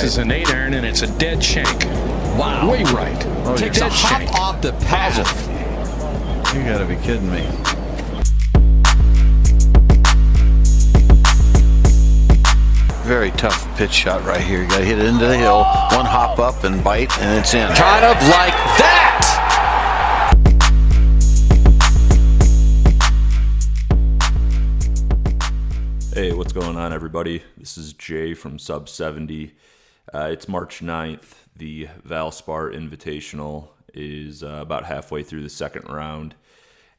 is an 8-iron, and it's a dead shank. Wow. Way right. Takes a hop off the path. You got to be kidding me. Very tough pitch shot right here. You got to hit it into the hill, one hop up and bite, and it's in. Kind of like that. Hey, what's going on, everybody? This is Jay from Sub 70. It's March 9th. The Valspar Invitational is about halfway through the second round,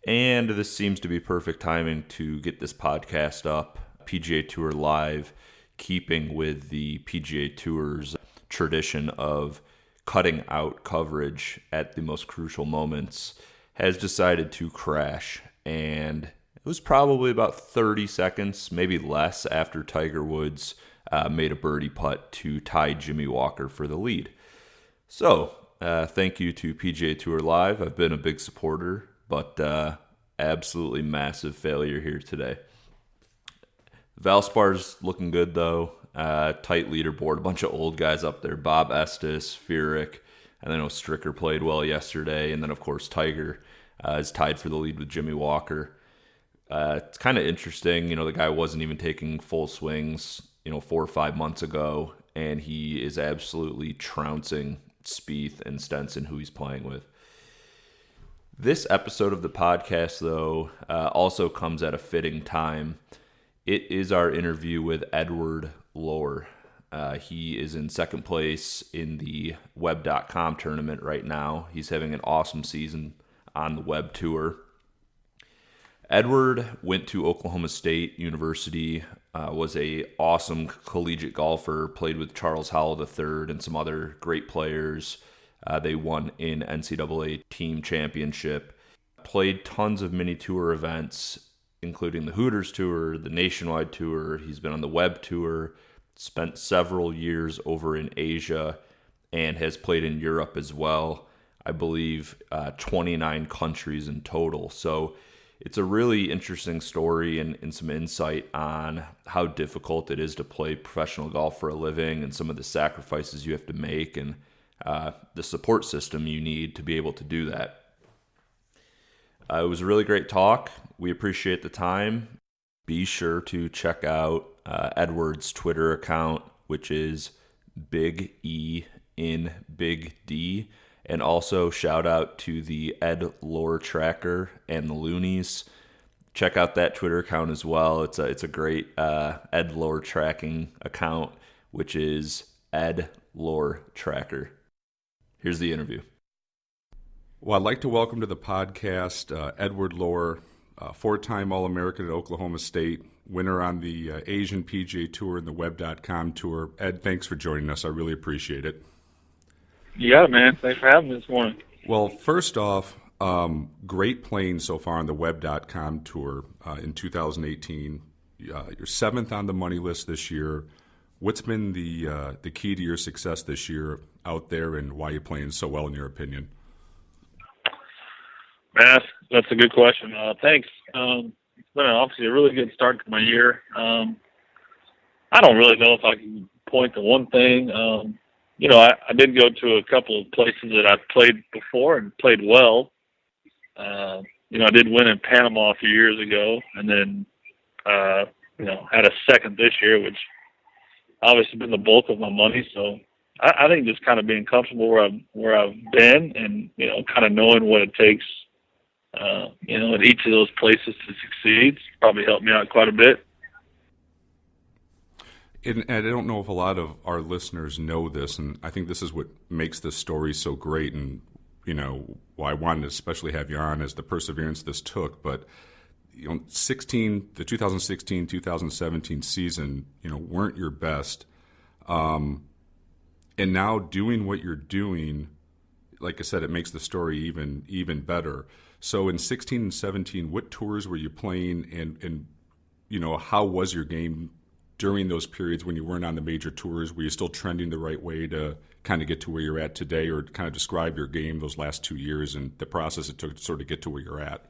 and this seems to be perfect timing to get this podcast up. PGA Tour Live, keeping with the PGA Tour's tradition of cutting out coverage at the most crucial moments, has decided to crash. And it was probably about 30 seconds, maybe less, after Tiger Woods made a birdie putt to tie Jimmy Walker for the lead. So, thank you to PGA Tour Live. I've been a big supporter, but absolutely massive failure here today. Valspar's looking good, though. Tight leaderboard, a bunch of old guys up there. Bob Estes, Furyk, and I know Stricker played well yesterday. And then, of course, Tiger is tied for the lead with Jimmy Walker. It's kind of interesting. You know, the guy wasn't even taking full swings, 4 or 5 months ago, and he is absolutely trouncing Spieth and Stenson, who he's playing with. This episode of the podcast, though, also comes at a fitting time. It is our interview with Edward Loar. He is in second place in the Web.com tournament right now. He's having an awesome season on the Web Tour. Edward went to Oklahoma State University, was a awesome collegiate golfer, played with Charles Howell III and some other great players. They won in NCAA team championship, played tons of mini tour events, including the Hooters Tour, the Nationwide Tour. He's been on the Web Tour, spent several years over in Asia, and has played in Europe as well. I believe 29 countries in total. So it's a really interesting story and some insight on how difficult it is to play professional golf for a living and some of the sacrifices you have to make and the support system you need to be able to do that. It was a really great talk. We appreciate the time. Be sure to check out Edward's Twitter account, which is Big E in Big D. And also shout out to the Ed Loar Tracker and the Loonies. Check out that Twitter account as well. It's a great Ed Loar tracking account, which is Ed Loar Tracker. Here's the interview. Well, I'd like to welcome to the podcast Edward Loar, four-time All-American at Oklahoma State, winner on the Asian PGA Tour and the Web.com Tour. Ed, thanks for joining us. I really appreciate it. You got it, man. Thanks for having me this morning. Well, first off, great playing so far on the Web.com Tour in 2018. You're seventh on the money list this year. What's been the key to your success this year out there, and why you're playing so well in your opinion? Man, that's a good question. Thanks. It's been obviously a really good start to my year. I don't really know if I can point to one thing. I did go to a couple of places that I've played before and played well. I did win in Panama a few years ago, and then, had a second this year, which obviously been the bulk of my money. So I think just kind of being comfortable where I've been and, kind of knowing what it takes, at each of those places to succeed probably helped me out quite a bit. And I don't know if a lot of our listeners know this, and I think this is what makes this story so great, and why I wanted to especially have you on is the perseverance this took. But the 2016-2017 season, weren't your best, and now doing what you're doing, like I said, it makes the story even better. So in 16 and 17, what tours were you playing, and how was your game during those periods when you weren't on the major tours? Were you still trending the right way to kind of get to where you're at today, or kind of describe your game those last 2 years and the process it took to sort of get to where you're at?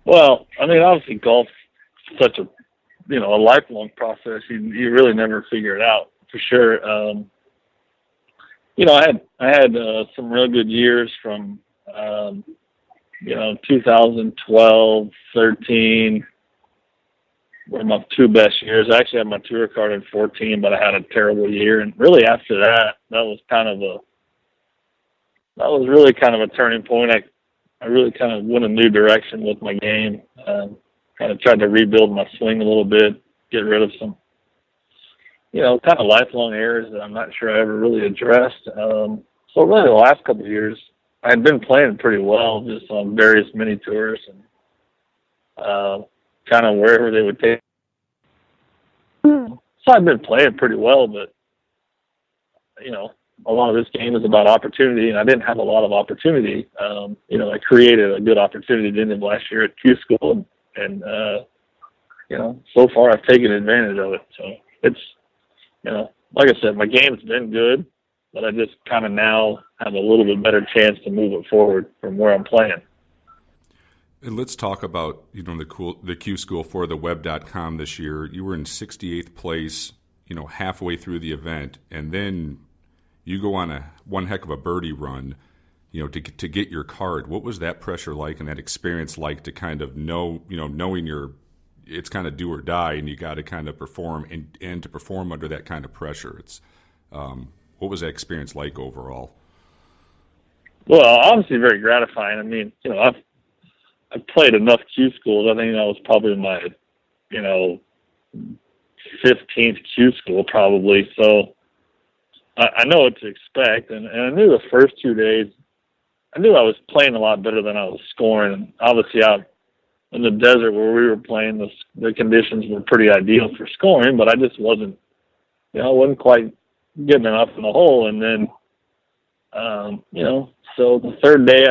Well, obviously golf is such a lifelong process. You really never figure it out for sure. I had some real good years from 2012, 13 were my two best years. I actually had my tour card in 14, but I had a terrible year. And really after that, that was really kind of a turning point. I really kind of went a new direction with my game. Kind of tried to rebuild my swing a little bit, get rid of some, kind of lifelong errors that I'm not sure I ever really addressed. So really the last couple of years, I had been playing pretty well just on various mini tours and kind of wherever they would take. So I've been playing pretty well, but, a lot of this game is about opportunity, and I didn't have a lot of opportunity. I created a good opportunity at the end of last year at Q School, and so far I've taken advantage of it. So it's, like I said, my game's been good, but I just kind of now have a little bit better chance to move it forward from where I'm playing. And let's talk about, the Q School for the web.com this year. You were in 68th place, halfway through the event, and then you go on one heck of a birdie run, to get your card. What was that pressure like and that experience like to kind of know, knowing it's kind of do or die and you got to kind of perform and to perform under that kind of pressure? It's what was that experience like overall? Well, obviously very gratifying. I mean, I've played enough Q schools. I think that was probably my, 15th Q school probably. So I know what to expect. And I knew the first 2 days, I knew I was playing a lot better than I was scoring. And obviously out in the desert where we were playing, the conditions were pretty ideal for scoring, but I just wasn't, I wasn't quite getting enough in the hole. And then, so the third day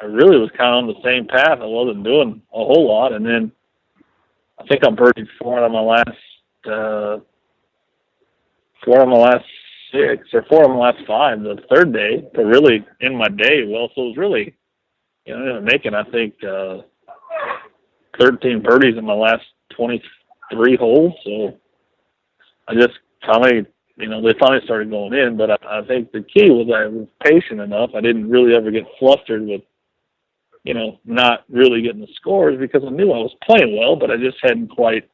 I really was kind of on the same path. I wasn't doing a whole lot. And then I think I birdied four out of my last 6 or 4 of my last 5 the third day to really end my day well. So it was really, making, I think, 13 birdies in my last 23 holes. So I just finally, they finally started going in. But I think the key was I was patient enough. I didn't really ever get flustered with, not really getting the scores because I knew I was playing well, but I just hadn't quite,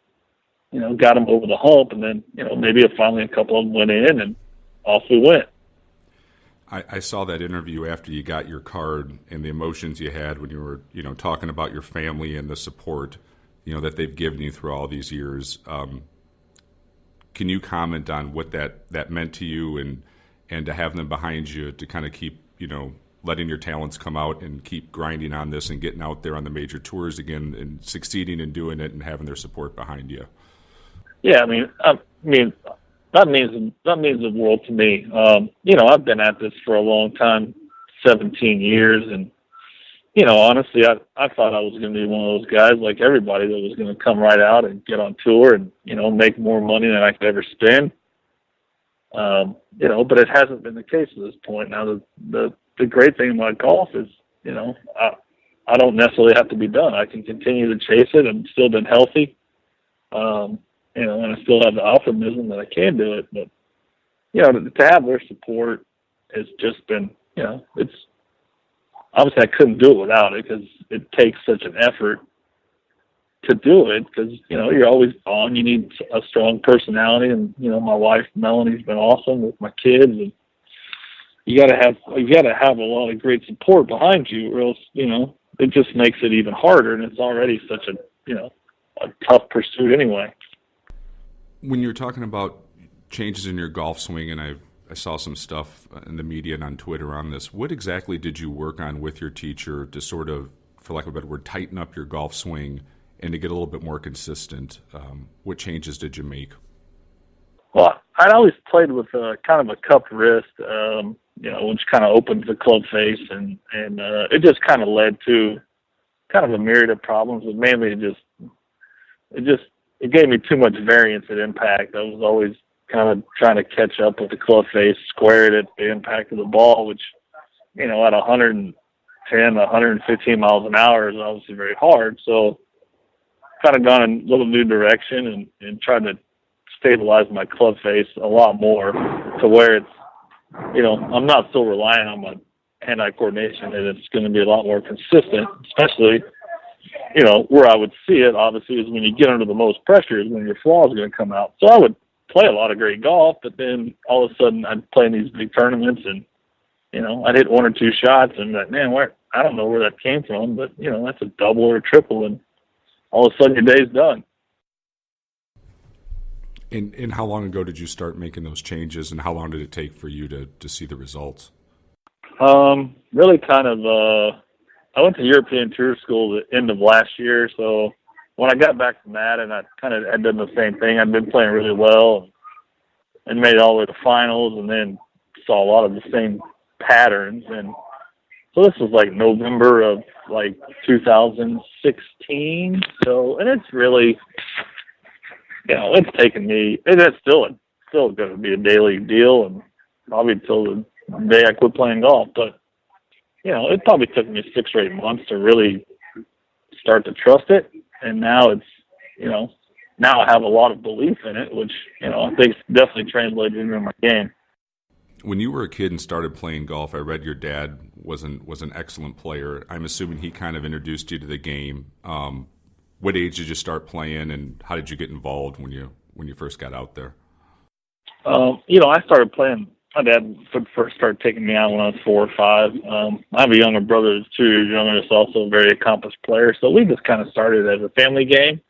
got them over the hump. And then, maybe finally a couple of them went in and off we went. I saw that interview after you got your card and the emotions you had when you were, talking about your family and the support, that they've given you through all these years. Can you comment on what that meant to you and to have them behind you to kind of keep, letting your talents come out and keep grinding on this and getting out there on the major tours again and succeeding in doing it and having their support behind you? Yeah, I mean, that means the world to me. I've been at this for a long time, 17 years, and honestly, I thought I was going to be one of those guys like everybody that was going to come right out and get on tour and make more money than I could ever spend. But it hasn't been the case at this point. Now the great thing about golf is I don't necessarily have to be done. I can continue to chase it. I've still been healthy. And I still have the optimism that I can do it. But, to have their support has just been, it's obviously I couldn't do it without it because it takes such an effort to do it because, you're always on. You need a strong personality. And, my wife, Melanie's been awesome with my kids. And you got to have a lot of great support behind you or else, it just makes it even harder. And it's already such a tough pursuit anyway. When you're talking about changes in your golf swing, and I saw some stuff in the media and on Twitter on this, what exactly did you work on with your teacher to sort of, for lack of a better word, tighten up your golf swing and to get a little bit more consistent? What changes did you make? Well, I'd always played with kind of a cupped wrist, which kind of opens the club face, and it just kind of led to kind of a myriad of problems, but mainly it gave me too much variance at impact. I was always kind of trying to catch up with the club face, square it at the impact of the ball, which, at 110, 115 miles an hour is obviously very hard. So kind of gone in a little new direction and tried to stabilized my club face a lot more to where it's, I'm not so reliant on my hand-eye coordination, and it's going to be a lot more consistent, especially, where I would see it, obviously, is when you get under the most pressure is when your flaw is going to come out. So I would play a lot of great golf, but then all of a sudden I'd play in these big tournaments and, I'd hit one or two shots and like, man, I don't know where that came from, but, that's a double or a triple, and all of a sudden your day's done. And how long ago did you start making those changes, and how long did it take for you to see the results? Really kind of, I went to European Tour School at the end of last year, so when I got back from that, and I kind of had done the same thing, I'd been playing really well and made it all the way to finals, and then saw a lot of the same patterns. And so this was like November of like 2016. So, and it's really, it's taken me, and it's still going to be a daily deal, and probably until the day I quit playing golf. But, it probably took me 6 or 8 months to really start to trust it. And now it's, now I have a lot of belief in it, which, I think definitely translated into my game. When you were a kid and started playing golf, I read your dad was an excellent player. I'm assuming he kind of introduced you to the game. What age did you start playing, and how did you get involved when you first got out there? I started playing. My dad first started taking me out when I was 4 or 5. I have a younger brother who's 2 years younger, that's also a very accomplished player. So we just kind of started as a family game.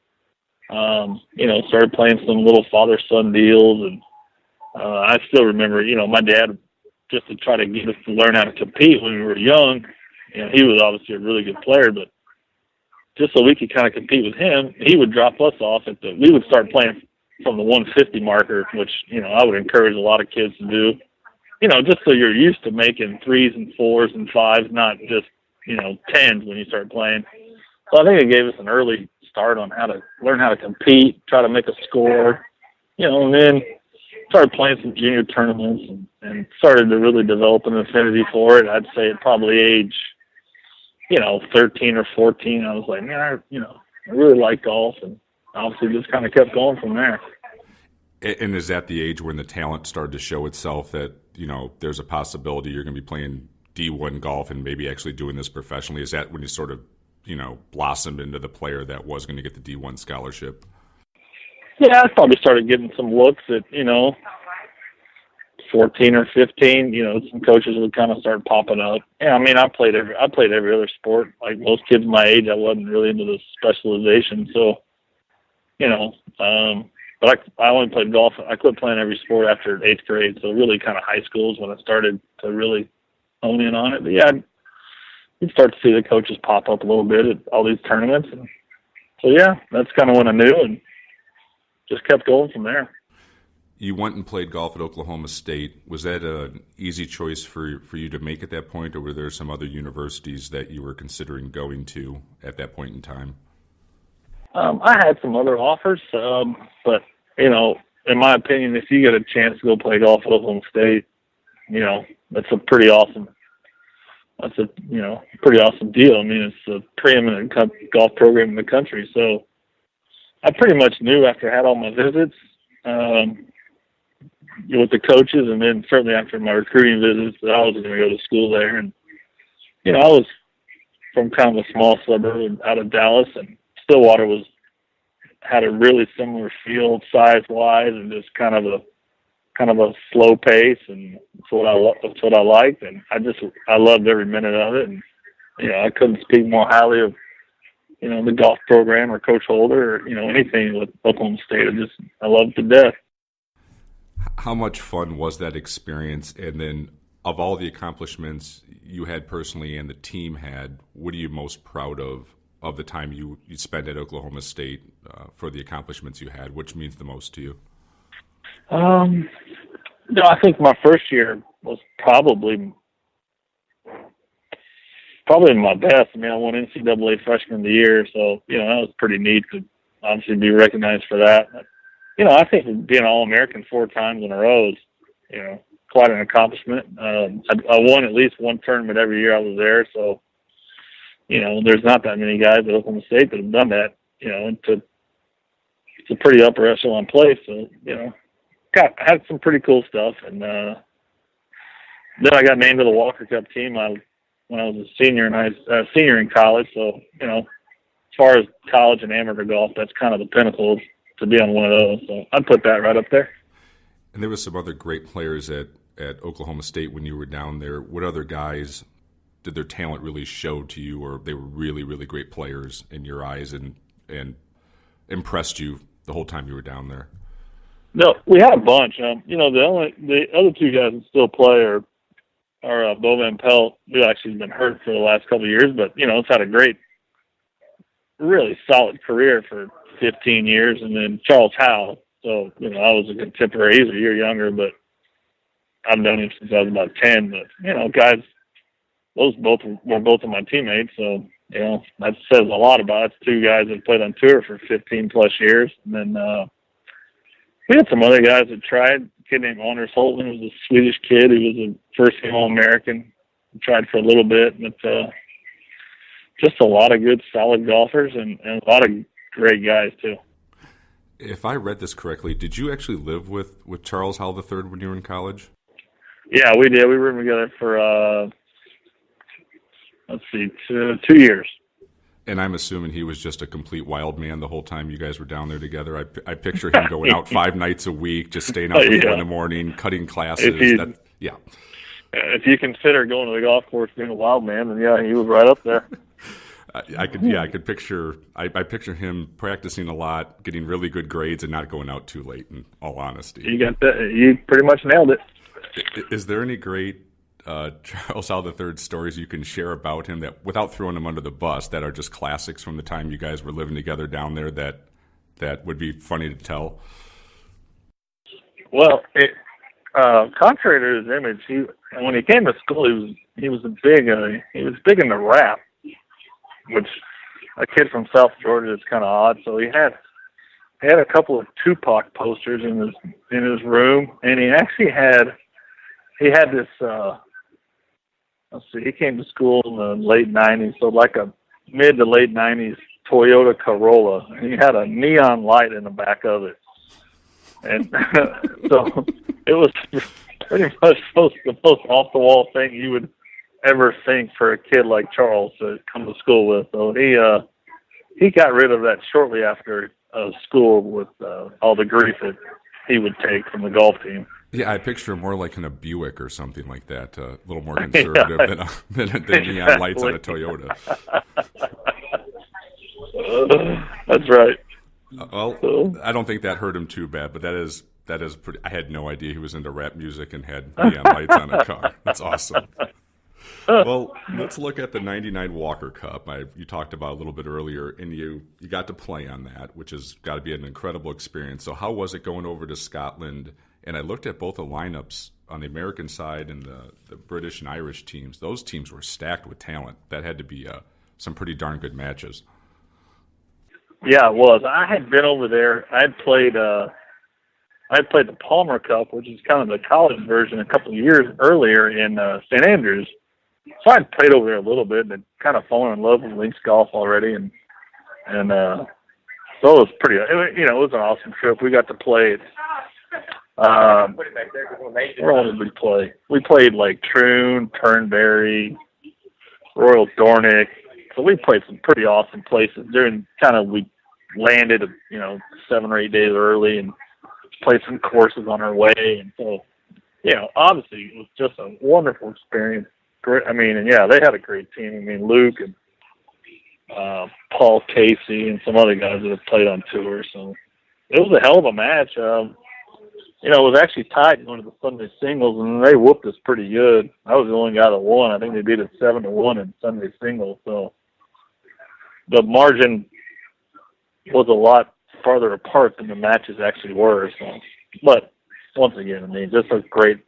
Started playing some little father-son deals, and I still remember, my dad, just to try to get us to learn how to compete when we were young. He was obviously a really good player, but just so we could kind of compete with him, he would drop us off we would start playing from the 150 marker, which, I would encourage a lot of kids to do, just so you're used to making 3s and 4s and 5s, not just, 10s when you start playing. So I think it gave us an early start on how to learn how to compete, try to make a score, and then started playing some junior tournaments and started to really develop an affinity for it. I'd say at probably age, 13 or 14, I was like, man, I really like golf, and obviously just kind of kept going from there. And is that the age when the talent started to show itself that, there's a possibility you're going to be playing D1 golf and maybe actually doing this professionally? Is that when you sort of, blossomed into the player that was going to get the D1 scholarship? Yeah, I probably started getting some looks at, 14 or 15, some coaches would kind of start popping up. Yeah, I mean, I played every other sport. Like most kids my age, I wasn't really into the specialization. So, but I only played golf. I quit playing every sport after 8th grade. So really kind of high school is when I started to really hone in on it. But yeah, you'd start to see the coaches pop up a little bit at all these tournaments. And so, yeah, that's kind of when I knew and just kept going from there. You went and played golf at Oklahoma State. Was that an easy choice for you to make at that point, or were there some other universities that you were considering going to at that point in time? I had some other offers, but, in my opinion, if you get a chance to go play golf at Oklahoma State, that's a pretty awesome deal. I mean, it's a preeminent golf program in the country. So I pretty much knew after I had all my visits, with the coaches, and then certainly after my recruiting visits, that I was going to go to school there. And, I was from kind of a small suburb out of Dallas, and Stillwater had a really similar field size-wise, and just kind of a slow pace, and that's what I liked, and I loved every minute of it. And I couldn't speak more highly of the golf program or Coach Holder or anything with Oklahoma State. I loved it to death. How much fun was that experience? And then, of all the accomplishments you had personally and the team had, what are you most proud of the time you spent at Oklahoma State for the accomplishments you had? Which means the most to you? I think my first year was probably my best. I mean, I won NCAA Freshman of the Year, so that was pretty neat to obviously be recognized for that. But, I think being All-American 4 times in a row is, quite an accomplishment. I won at least one tournament every year I was there, so there's not that many guys at Oklahoma State that have done that. And to it's a pretty upper echelon place. So, had some pretty cool stuff. And then I got named to the Walker Cup team when I was a senior in college. So, as far as college and amateur golf, that's kind of the pinnacle to be on one of those. So I'd put that right up there. And there was some other great players at Oklahoma State when you were down there. What other guys did their talent really show to you, or they were really, really great players in your eyes and impressed you the whole time you were down there? No, we had a bunch. The other two guys that still play are Bo Van Pelt, who actually has been hurt for the last couple of years, but it's had a great, really solid career for 15 years, and then Charles Howell. So I was a contemporary. He's a year younger, but I've known him since I was about 10. But guys, those were both of my teammates. So that says a lot about it. It's two guys that played on tour for 15 plus years, and then we had some other guys that tried. A kid named Anders Holtman was a Swedish kid. He was a first-team All-American. He tried for a little bit, but just a lot of good, solid golfers and a lot of great guys too. If I read this correctly, did you actually live with Charles Howell III when you were in college? Yeah, we did. We were together for 2 years. And I'm assuming he was just a complete wild man the whole time you guys were down there together. I picture him going out 5 nights a week, just staying out till 4 in the morning, cutting classes. If you consider going to the golf course being a wild man, then yeah, he was right up there. I could picture. I picture him practicing a lot, getting really good grades, and not going out too late. In all honesty, you got that. You pretty much nailed it. Is there any great Charles Howell III stories you can share about him that, without throwing him under the bus, that are just classics from the time you guys were living together down there that would be funny to tell? Well, contrary to his image, when he came to school, he was big into rap, which a kid from South Georgia is kind of odd. So he had a couple of Tupac posters in his room, and he actually had this. He came to school in the late '90s, so like a mid to late '90s Toyota Corolla. And he had a neon light in the back of it, and so it was pretty much the most off the wall thing you would ever think for a kid like Charles to come to school with. So he got rid of that shortly after school with all the grief that he would take from the golf team. Yeah, I picture him more like in a Buick or something like that, a little more conservative than neon lights on a Toyota. That's right. Well, I don't think that hurt him too bad, but that is pretty. I had no idea he was into rap music and had neon lights on a car. That's awesome. Well, let's look at the '99 Walker Cup. You talked about a little bit earlier, and you got to play on that, which has got to be an incredible experience. So how was it going over to Scotland? And I looked at both the lineups on the American side and the British and Irish teams. Those teams were stacked with talent. That had to be some pretty darn good matches. Yeah, it was. I had been over there. I had played the Palmer Cup, which is kind of the college version, a couple of years earlier in St. Andrews. So I'd played over there a little bit and had kind of fallen in love with links golf already, and so it was it was an awesome trip. We got to play. Where all did we play? We played like Troon, Turnberry, Royal Dornick. So we played some pretty awesome places. We landed 7 or 8 days early and played some courses on our way, and so obviously it was just a wonderful experience. Great. They had a great team. Luke and Paul Casey and some other guys that have played on tour. So it was a hell of a match. It was actually tied going to the Sunday singles, and they whooped us pretty good. I was the only guy that won. I think they beat us 7-1 in Sunday singles. So the margin was a lot farther apart than the matches actually were. So, but once again, just a great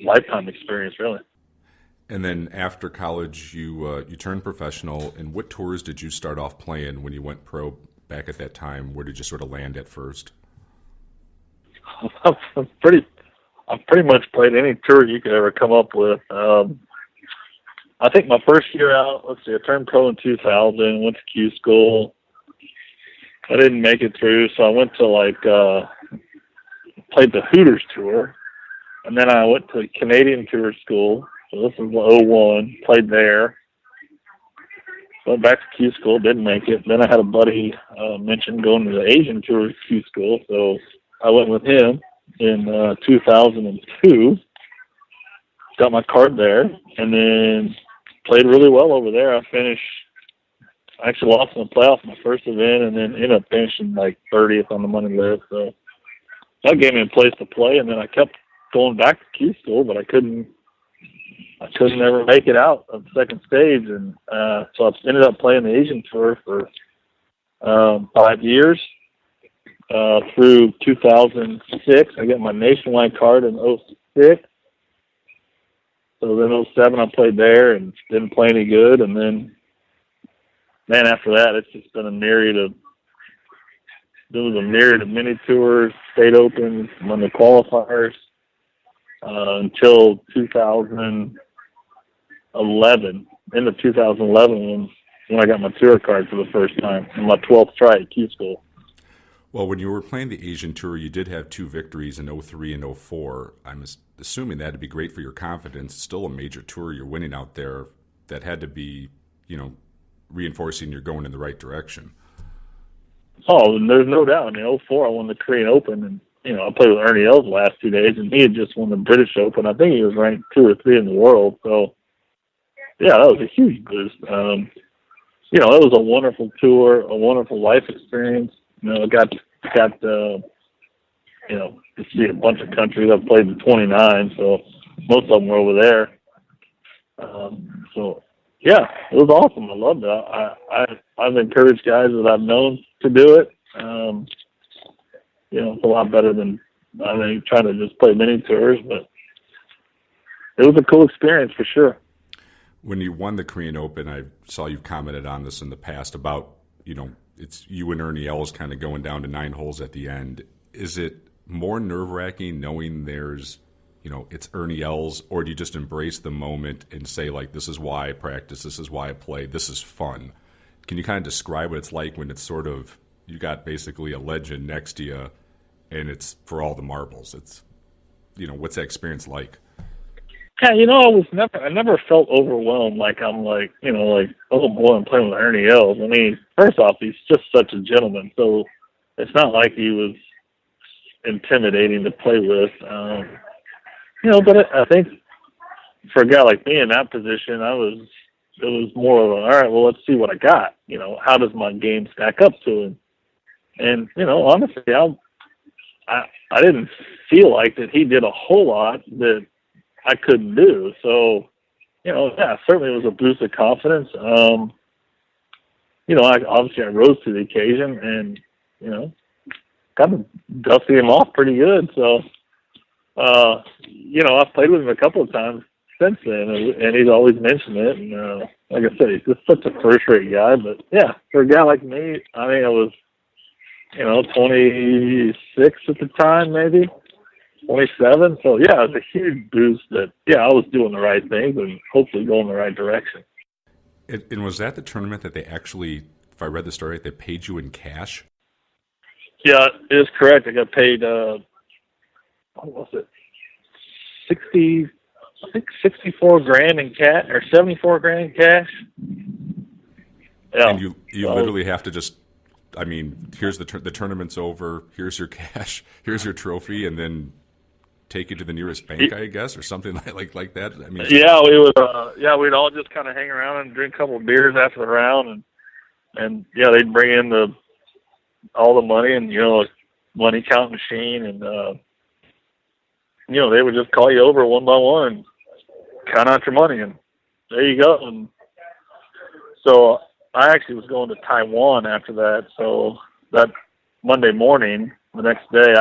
lifetime experience, really. And then after college, you turned professional. And what tours did you start off playing when you went pro back at that time? Where did you sort of land at first? I've pretty much played any tour you could ever come up with. I think my first year out, I turned pro in 2000, went to Q school, I didn't make it through, so I went to played the Hooters Tour, and then I went to Canadian Tour School. So this was '01. Played there. Went back to Q School, didn't make it. Then I had a buddy mention going to the Asian Tour Q School, so I went with him in 2002. Got my card there, and then played really well over there. I actually lost in the playoff my first event, and then ended up finishing like 30th on the money list. So that gave me a place to play, and then I kept going back to Q School, but I couldn't ever make it out of the second stage, and so I ended up playing the Asian Tour for 5 years through 2006. I got my nationwide card in '06. So then '07 I played there and didn't play any good, and then after that it's just been a myriad of mini tours, state opens, won the qualifiers until 2011. End of 2011 when I got my tour card for the first time in my 12th try at Q School. Well, when you were playing the Asian Tour, you did have 2 victories in '03 and '04. I'm assuming that'd be great for your confidence. It's still a major tour you're winning out there. That had to be, reinforcing you're going in the right direction. Oh, and there's no doubt. In '04, I won the Korean Open, and I played with Ernie Els the last 2 days, and he had just won the British Open. I think he was ranked 2 or 3 in the world. So, yeah, that was a huge boost. It was a wonderful tour, a wonderful life experience. Got to see a bunch of countries. I've played in 29, so most of them were over there. So, yeah, it was awesome. I loved it. I've encouraged guys that I've known to do it. It's a lot better than trying to just play mini tours, but it was a cool experience for sure. When you won the Korean Open, I saw you commented on this in the past about, it's you and Ernie Els kind of going down to 9 holes at the end. Is it more nerve-wracking knowing there's, it's Ernie Els, or do you just embrace the moment and say, like, this is why I practice, this is why I play, this is fun? Can you kind of describe what it's like when it's sort of, you got basically a legend next to you and it's for all the marbles? It's, what's that experience like? Yeah, I never felt overwhelmed oh boy, I'm playing with Ernie Els. I mean, first off, he's just such a gentleman, so it's not like he was intimidating to play with. But I think for a guy like me in that position, it was more of all right, well, let's see what I got. How does my game stack up to him? And, honestly, I didn't feel like that he did a whole lot that I couldn't do. So, certainly it was a boost of confidence. I rose to the occasion and, got to dusty him off pretty good. So, I've played with him a couple of times since then, and he's always mentioned it. And, like I said, he's just such a first-rate guy. But, yeah, for a guy like me, I think I was, 26 at the time, maybe. 27. So, yeah, it was a huge boost that, I was doing the right things and hopefully going in the right direction. And was that the tournament that they actually, if I read the story, they paid you in cash? Yeah, it is correct. I got paid, what was it? 64 grand in cash, or 74 grand in cash. Yeah. And you literally have to just, here's the tournament's over, here's your cash, here's your trophy, and then take it to the nearest bank, I guess, or something like that. Yeah, we would. We'd all just kind of hang around and drink a couple of beers after the round, and they'd bring in all the money and money count machine, and they would just call you over one by one, and count out your money, and there you go. And so I actually was going to Taiwan after that. So that Monday morning, the next day,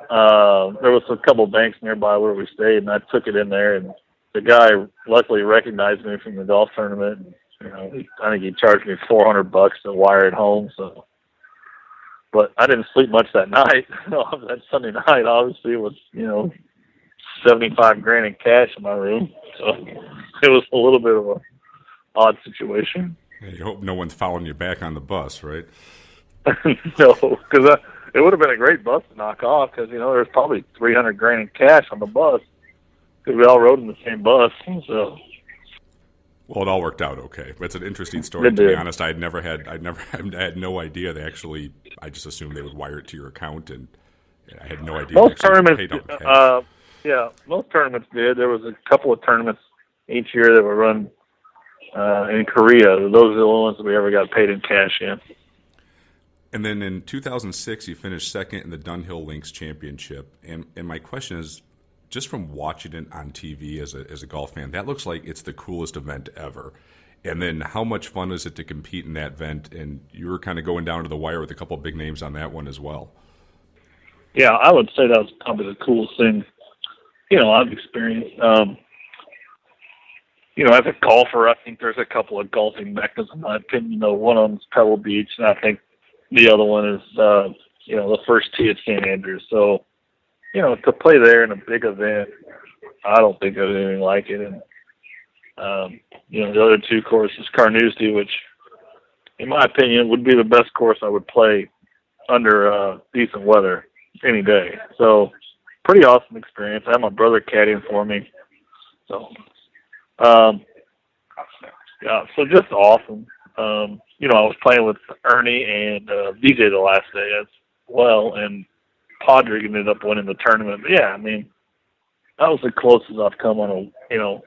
there was a couple of banks nearby where we stayed, and I took it in there, and the guy luckily recognized me from the golf tournament. I think he charged me $400 to wire it home. So, but I didn't sleep much that night. That Sunday night, obviously, it was 75 grand in cash in my room. So it was a little bit of a odd situation. Yeah, you hope no one's following you back on the bus, right? No, because it would have been a great bus to knock off because, there's probably $300,000 in cash on the bus because we all rode in the same bus. So. Well, it all worked out okay. It's an interesting story. To be honest, I had no idea they actually. I just assumed they would wire it to your account, and I had no idea. Most tournaments, most tournaments did. There was a couple of tournaments each year that were run in Korea. Those are the only ones that we ever got paid in cash in. And then in 2006, you finished second in the Dunhill Links Championship. And my question is, just from watching it on TV as a golf fan, that looks like it's the coolest event ever. And then how much fun is it to compete in that event? And you were kind of going down to the wire with a couple of big names on that one as well. Yeah, I would say that was probably the coolest thing, I've experienced. As a golfer, I think there's a couple of golfing meccas, in my opinion. One of them is Pebble Beach, and I think the other one is, the first tee at St. Andrews. So, to play there in a big event, I don't think there's anything like it. And, the other two courses, Carnoustie, which, in my opinion, would be the best course I would play under decent weather any day. So, pretty awesome experience. I had my brother caddying for me. So, so just awesome. I was playing with Ernie and VJ the last day as well, and Podrick ended up winning the tournament. But yeah, that was the closest I've come on to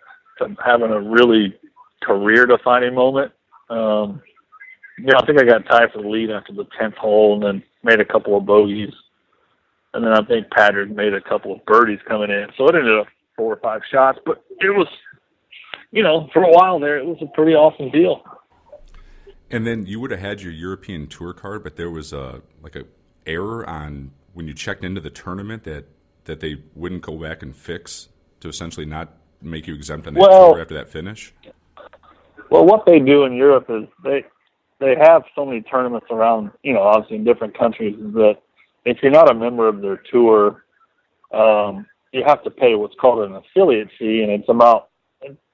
having a really career-defining moment. I think I got tied for the lead after the 10th hole and then made a couple of bogeys. And then I think Podrick made a couple of birdies coming in. So it ended up 4 or 5 shots. But it was, for a while there, it was a pretty awesome deal. And then you would have had your European Tour card, but there was a error on when you checked into the tournament that they wouldn't go back and fix to essentially not make you exempt on that tour after that finish? Well, what they do in Europe is they have so many tournaments around, obviously in different countries, is that if you're not a member of their tour, you have to pay what's called an affiliate fee, and it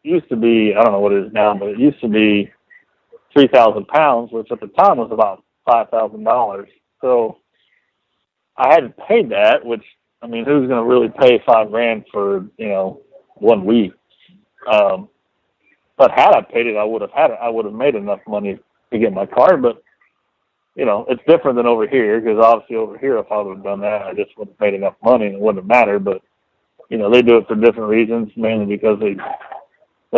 used to be, I don't know what it is now, but it used to be £3,000, which at the time was about $5,000. So I hadn't paid that, which, who's going to really pay $5,000 for, 1 week? But had I paid it, I would have made enough money to get my card. But, it's different than over here, because obviously over here, if I would have done that, I just wouldn't have made enough money and it wouldn't have mattered. But, they do it for different reasons, mainly because they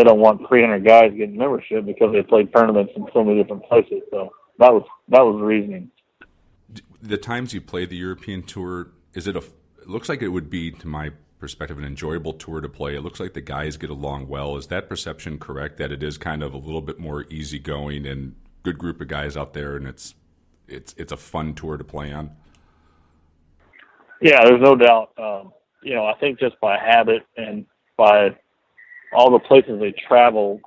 don't want 300 guys getting membership because they play tournaments in so many different places. So that was the reasoning. The times you played the European Tour, it looks like it would be, to my perspective, an enjoyable tour to play. It looks like the guys get along well. Is that perception correct, that it is kind of a little bit more easygoing and good group of guys out there, and it's a fun tour to play on? Yeah, there's no doubt. I think just by habit and by all the places they travel,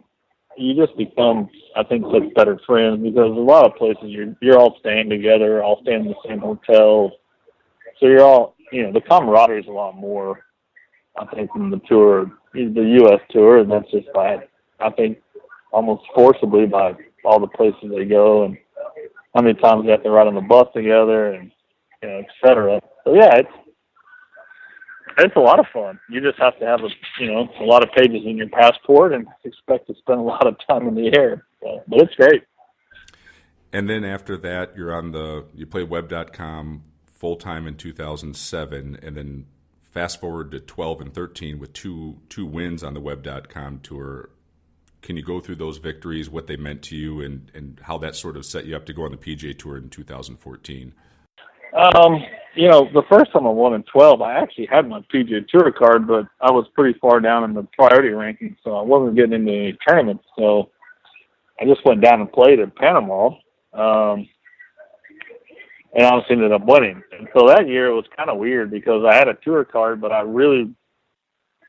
you just become, I think, such better friends, because a lot of places you're all staying together, all staying in the same hotels. So you're all, the camaraderie is a lot more, I think, than the tour, the U.S. tour, and that's just by, I think, almost forcibly by all the places they go and how many times they have to ride on the bus together and, et cetera. So yeah, it's a lot of fun. You just have to have a lot of pages in your passport and expect to spend a lot of time in the air. So, but it's great. And then after that, you play web.com full time in 2007, and then fast forward to 12 and 13 with two wins on the web.com tour. Can you go through those victories, what they meant to you, and how that sort of set you up to go on the PGA Tour in 2014? The first time I won in 12, I actually had my PGA Tour card, but I was pretty far down in the priority ranking, so I wasn't getting into any tournaments. So I just went down and played at Panama, and obviously ended up winning. And so that year it was kind of weird because I had a tour card, but I really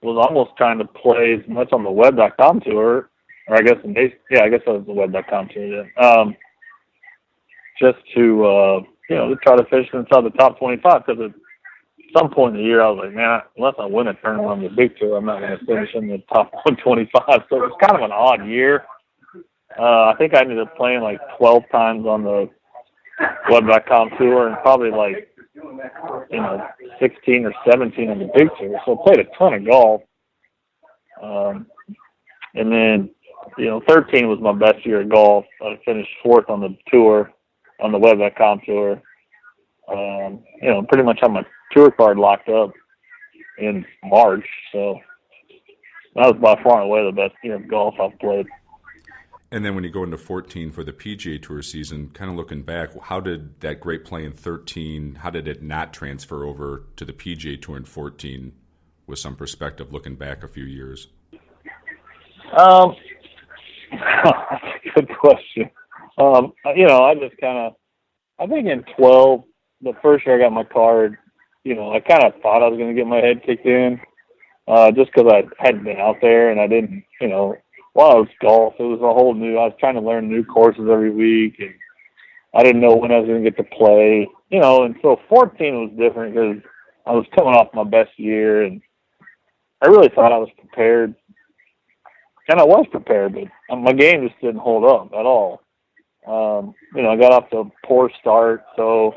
was almost trying to play as much on the web.com tour, or I guess that was the web.com tour then, just to try to finish inside the top 25, because at some point in the year I was like, man, unless I win a tournament on the big tour, I'm not going to finish in the top 125. So it was kind of an odd year. I think I ended up playing like 12 times on the web.com tour and probably 16 or 17 on the big tour. So I played a ton of golf. And then, 13 was my best year of golf. I finished 4th on the tour, on the web.com tour. Pretty much had my tour card locked up in March. So that was by far and away the best year of golf I've played. And then when you go into 14 for the PGA Tour season, kind of looking back, how did that great play in 13, how did it not transfer over to the PGA Tour in 14 with some perspective looking back a few years? That's a good question. I just I think in 12, the first year I got my card, I kind of thought I was going to get my head kicked in just because I hadn't been out there and I didn't, while I was golf, it was a whole new, I was trying to learn new courses every week and I didn't know when I was going to get to play, and so 14 was different because I was coming off my best year and I really thought I was prepared. And I was prepared, but my game just didn't hold up at all. I got off to a poor start, so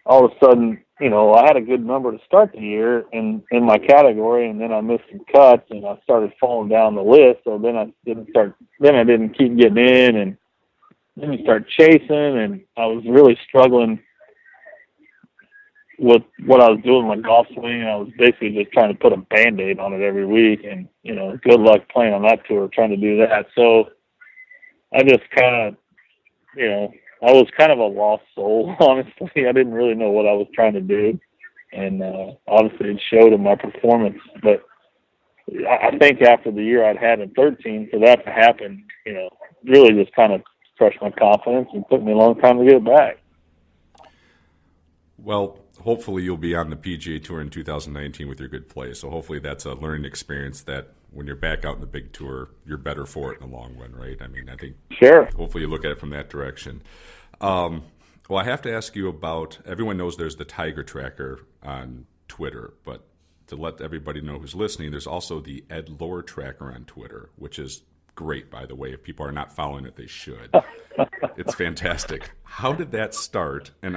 all of a sudden, I had a good number to start the year in my category, and then I missed some cuts, and I started falling down the list. So then I didn't keep getting in, and then you start chasing, and I was really struggling with what I was doing with my golf swing. I was basically just trying to put a Band-Aid on it every week, and good luck playing on that tour trying to do that. So I just I was kind of a lost soul, honestly. I didn't really know what I was trying to do, and obviously it showed in my performance. But I think after the year I'd had in 13, for that to happen, really just kind of crushed my confidence and took me a long time to get it back. Well, hopefully you'll be on the PGA Tour in 2019 with your good play. So hopefully that's a learning experience that when you're back out in the big tour, you're better for it in the long run, right? I mean, I think sure. Hopefully you look at it from that direction. Well, I have to ask you about, everyone knows there's the Tiger Tracker on Twitter, but to let everybody know who's listening, there's also the Ed Loar Tracker on Twitter, which is great, by the way. If people are not following it, they should. It's fantastic. How did that start? And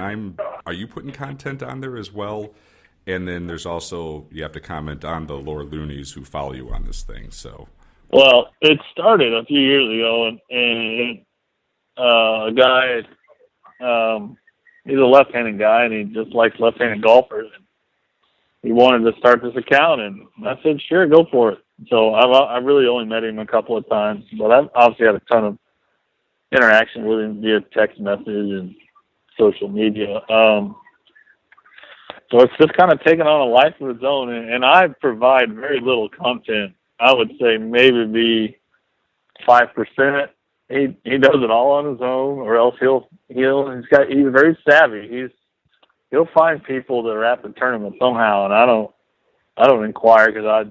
are you putting content on there as well? And then there's also, you have to comment on the Loar Loonies who follow you on this thing. So, well, it started a few years ago, and a guy, he's a left-handed guy, and he just likes left-handed golfers. And he wanted to start this account, and I said, sure, go for it. So I really only met him a couple of times, but I've obviously had a ton of interaction with him via text message and social media. So it's just kind of taken on a life of its own, and I provide very little content. I would say maybe be 5%. He does it all on his own, or else he's very savvy. He'll find people that are at the tournament somehow, and I don't inquire because I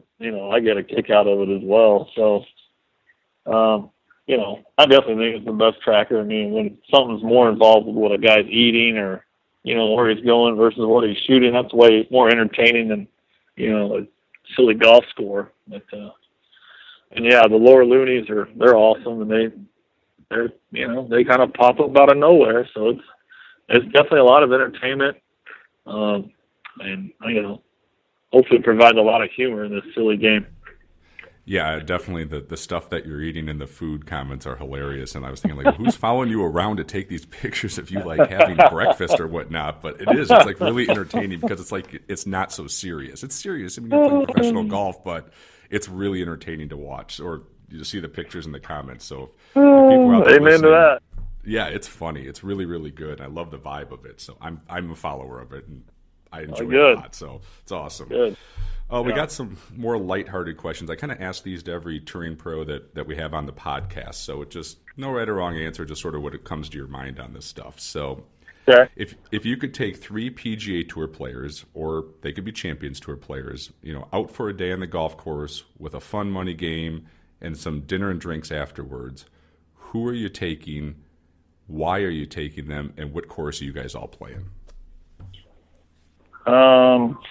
get a kick out of it as well. So, I definitely think it's the best tracker. I mean, when something's more involved with what a guy's eating or, where he's going versus what he's shooting, that's way more entertaining than, a silly golf score. But, and yeah, the Loar Loonies they're awesome, and they kind of pop up out of nowhere. So it's definitely a lot of entertainment. And hopefully provide a lot of humor in this silly game. yeah, definitely the stuff that you're eating and the food comments are hilarious. And I was thinking, who's following you around to take these pictures of you, having breakfast or whatnot? But it's really entertaining because it's not so serious. It's serious. I mean, you're playing professional golf, but it's really entertaining to watch or you see the pictures in the comments. So if people are out there amen to that. Yeah, it's funny. It's really, really good. I love the vibe of it. So I'm a follower of it, and I enjoy it a lot. So it's awesome. Good. We got some more lighthearted questions. I kind of ask these to every touring pro that we have on the podcast. So it just no right or wrong answer, just sort of what it comes to your mind on this stuff. So okay. If you could take 3 PGA Tour players, or they could be Champions Tour players, out for a day on the golf course with a fun money game and some dinner and drinks afterwards, who are you taking? Why are you taking them? And what course are you guys all playing?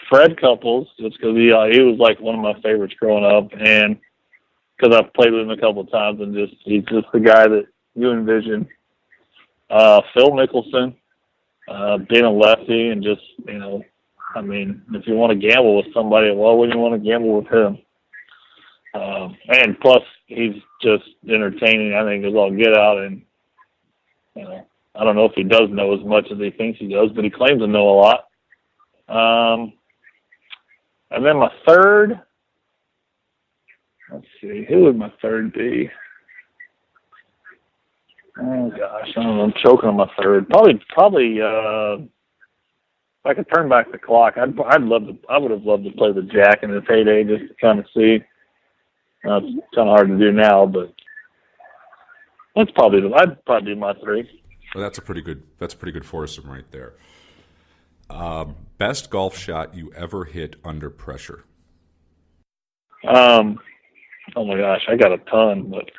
Fred Couples, just because he was one of my favorites growing up, and because I've played with him a couple of times, and he's just the guy that you envision. Phil Mickelson, being a lefty and just, I mean, if you want to gamble with somebody, why wouldn't you want to gamble with him? And plus, he's just entertaining. I think, as all get out. And, I don't know if he does know as much as he thinks he does, but he claims to know a lot. And then my third, let's see, who would my third be? Oh gosh, I don't know, I'm choking on my third. Probably. If I could turn back the clock, I would have loved to play with Jack in his heyday, just to kind of see. It's kind of hard to do now, but I'd probably do my three. Well, that's a pretty good foursome right there. Best golf shot you ever hit under pressure? Oh my gosh, I got a ton, but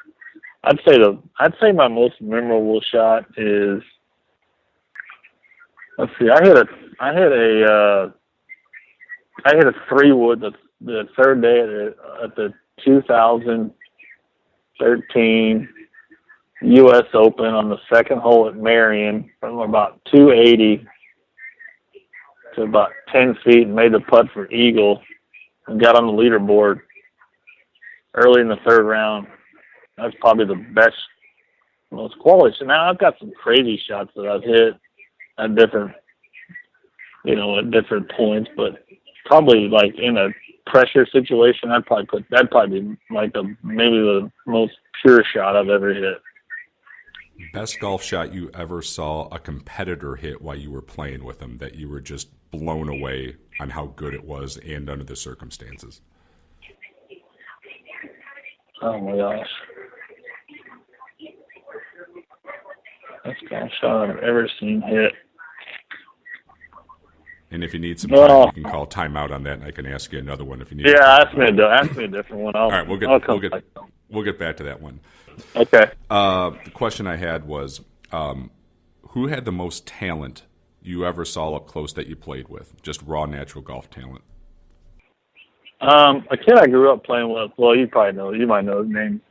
I'd say my most memorable shot is, let's see, I hit a 3-wood the third day at the 2013 U.S. Open on the second hole at Marion from about 280 to about 10 feet and made the putt for eagle and got on the leaderboard early in the third round. That's probably the best, most quality. So now I've got some crazy shots that I've hit at different points, but probably like in a pressure situation, that'd probably be like maybe the most pure shot I've ever hit. Best golf shot you ever saw a competitor hit while you were playing with them that you were just blown away on how good it was and under the circumstances? Oh my gosh. Best golf shot I've ever seen hit. And if you need some time, you can call timeout on that, and I can ask you another one if you need. Yeah, ask me a different one. All right, we'll get back to that one. Okay. The question I had was, who had the most talent you ever saw up close that you played with? Just raw, natural golf talent. A kid I grew up playing with. Well, you might know his name.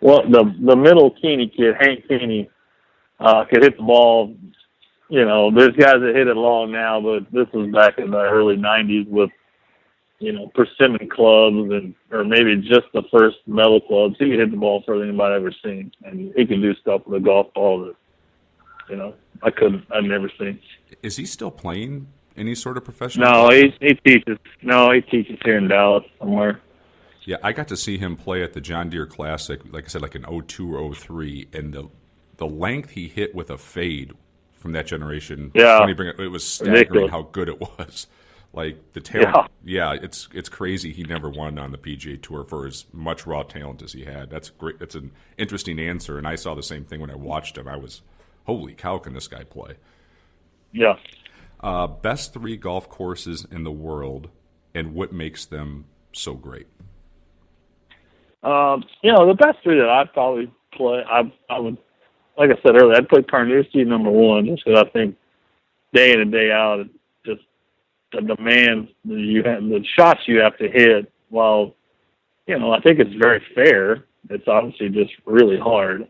The middle Keeney kid, Hank Keeney, could hit the ball. There's guys that hit it long now, but this was back in the early 90s with, persimmon clubs or maybe just the first metal clubs. He could hit the ball further than anybody I've ever seen. And he can do stuff with a golf ball that, I've never seen. Is he still playing any sort of professional? No, he teaches. No, he teaches here in Dallas somewhere. Yeah, I got to see him play at the John Deere Classic, like I said, like in 02 or 03, and the length he hit with a fade from that generation. Yeah, it was staggering ridiculous. How good it was. Like the talent, it's crazy. He never won on the PGA Tour for as much raw talent as he had. That's great. That's an interesting answer, and I saw the same thing when I watched him. I was, holy cow, can this guy play? Yeah. Best 3 golf courses in the world, and what makes them so great? The best 3 that I'd probably play, I would, like I said earlier, I'd put Carnoustie number 1, just because I think day in and day out, just the demands you have, the shots you have to hit. While, I think it's very fair. It's obviously just really hard.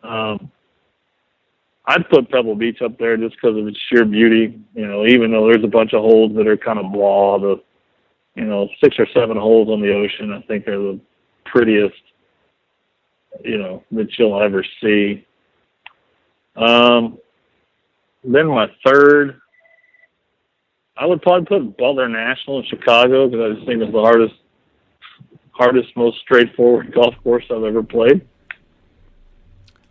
I'd put Pebble Beach up there just because of its sheer beauty. Even though there's a bunch of holes that are kind of blah, the 6 or 7 holes on the ocean, I think are the prettiest, that you'll ever see. Then my third, I would probably put Butler National in Chicago because I just think it's the hardest, most straightforward golf course I've ever played.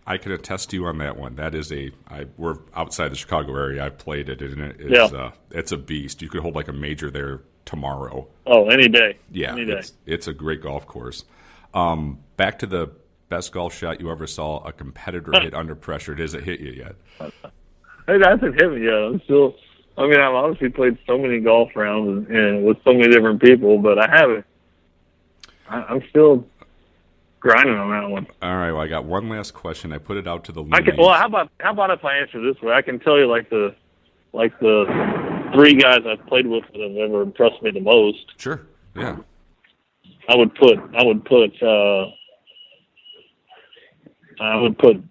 I can attest to you on that one. That is we're outside the Chicago area. I played it, and it's a beast. You could hold like a major there tomorrow. Oh, any day. Yeah, any day. It's a great golf course. Back to the best golf shot you ever saw a competitor hit under pressure. Does it hit you yet? It hasn't hit me yet. I've obviously played so many golf rounds and with so many different people, but I haven't. I'm still grinding on that one. All right. Well, I got one last question. I put it out to the loonies. How about if I answer this way? I can tell you like the 3 guys I've played with that have ever impressed me the most. Sure. Yeah. I would put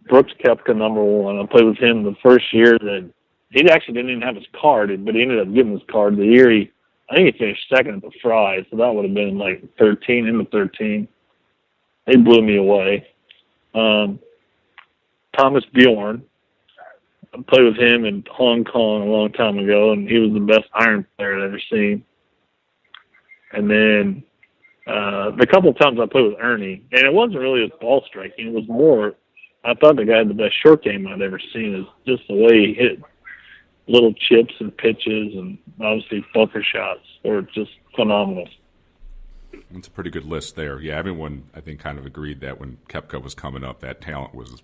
Brooks Koepka number 1. I played with him the first year that he actually didn't even have his card, but he ended up getting his card the year I think he finished second at the Fry, so that would have been like 13, into 13. He blew me away. Thomas Bjorn, I played with him in Hong Kong a long time ago, and he was the best iron player I'd ever seen. And then the couple of times I played with Ernie, and it wasn't really his ball striking. It was more, I thought the guy had the best short game I'd ever seen, is just the way he hit little chips and pitches, and obviously bunker shots were just phenomenal. It's a pretty good list there. Yeah, everyone, I think, kind of agreed that when Koepka was coming up, that talent was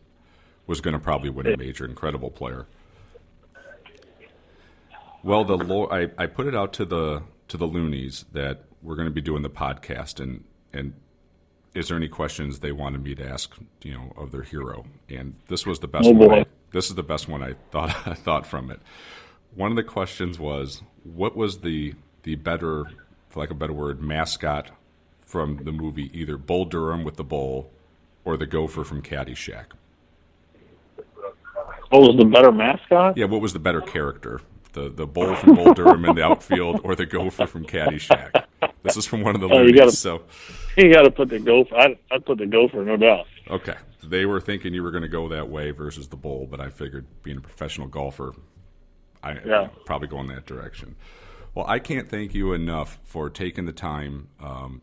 going to probably win a major. Incredible player. Well, I put it out to the loonies that we're going to be doing the podcast, and is there any questions they wanted me to ask, of their hero? And this was the best one. This is the best one I thought from it. One of the questions was, what was the better, for lack of a better word, mascot from the movie, either Bull Durham with the bull or the gopher from Caddyshack? What was the better mascot? Yeah, what was the better character? The bull from Bull Durham in the outfield or the gopher from Caddyshack? This is from one of the movies. You got to put the gopher. I'd put the gopher, no doubt. Okay. They were thinking you were going to go that way versus the bull, but I figured being a professional golfer, probably go in that direction. Well, I can't thank you enough for taking the time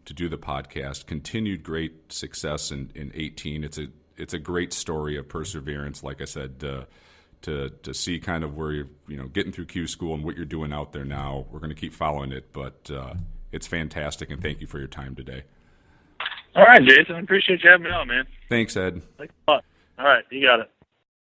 to do the podcast. Continued great success in 18. It's a great story of perseverance. Like I said, to see kind of where you're getting through Q school and what you're doing out there now. We're going to keep following it, but it's fantastic, and thank you for your time today. All right, Jason. I appreciate you having me on, man. Thanks, Ed. Thanks a lot. All right, you got it.